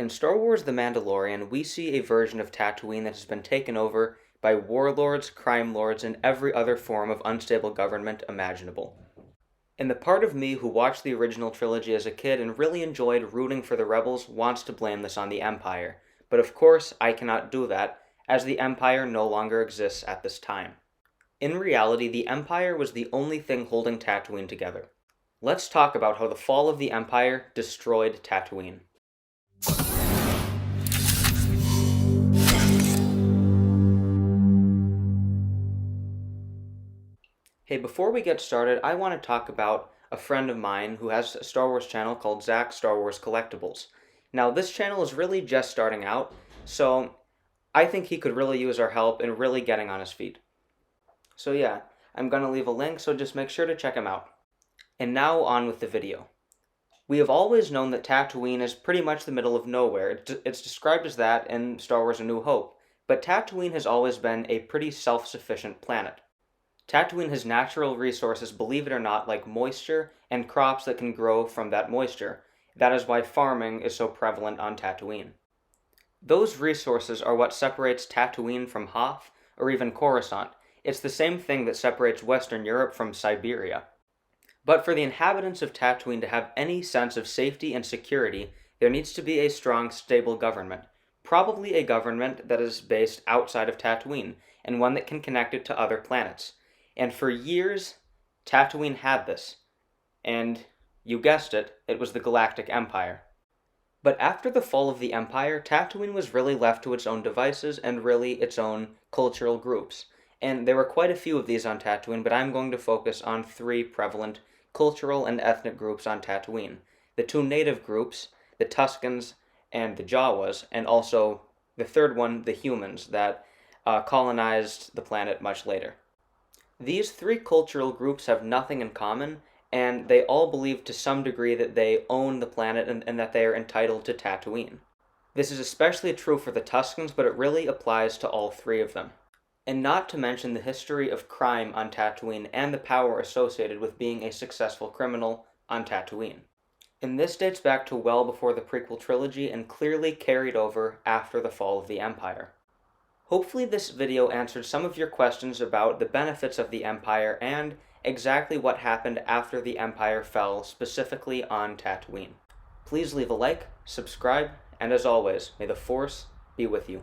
In Star Wars The Mandalorian, we see a version of Tatooine that has been taken over by warlords, crime lords, and every other form of unstable government imaginable. And the part of me who watched the original trilogy as a kid and really enjoyed rooting for the rebels wants to blame this on the Empire. But of course, I cannot do that, as the Empire no longer exists at this time. In reality, the Empire was the only thing holding Tatooine together. Let's talk about how the fall of the Empire destroyed Tatooine. Hey, before we get started, I want to talk about a friend of mine who has a Star Wars channel called Zach Star Wars Collectibles. Now, this channel is really just starting out, so I think he could really use our help in really getting on his feet. So yeah, I'm going to leave a link, so just make sure to check him out. And now on with the video. We have always known that Tatooine is pretty much the middle of nowhere. It's described as that in Star Wars A New Hope, but Tatooine has always been a pretty self-sufficient planet. Tatooine has natural resources, believe it or not, like moisture and crops that can grow from that moisture. That is why farming is so prevalent on Tatooine. Those resources are what separates Tatooine from Hoth or even Coruscant. It's the same thing that separates Western Europe from Siberia. But for the inhabitants of Tatooine to have any sense of safety and security, there needs to be a strong, stable government. Probably a government that is based outside of Tatooine, and one that can connect it to other planets. And for years, Tatooine had this. And, you guessed it, it was the Galactic Empire. But after the fall of the Empire, Tatooine was really left to its own devices and really its own cultural groups. And there were quite a few of these on Tatooine, but I'm going to focus on three prevalent cultural and ethnic groups on Tatooine. The two native groups, the Tuskens and the Jawas, and also the third one, the humans, that colonized the planet much later. These three cultural groups have nothing in common, and they all believe to some degree that they own the planet and that they are entitled to Tatooine. This is especially true for the Tuskens, but it really applies to all three of them. And not to mention the history of crime on Tatooine and the power associated with being a successful criminal on Tatooine. And this dates back to well before the prequel trilogy and clearly carried over after the fall of the Empire. Hopefully this video answered some of your questions about the benefits of the Empire and exactly what happened after the Empire fell, specifically on Tatooine. Please leave a like, subscribe, and as always, may the Force be with you.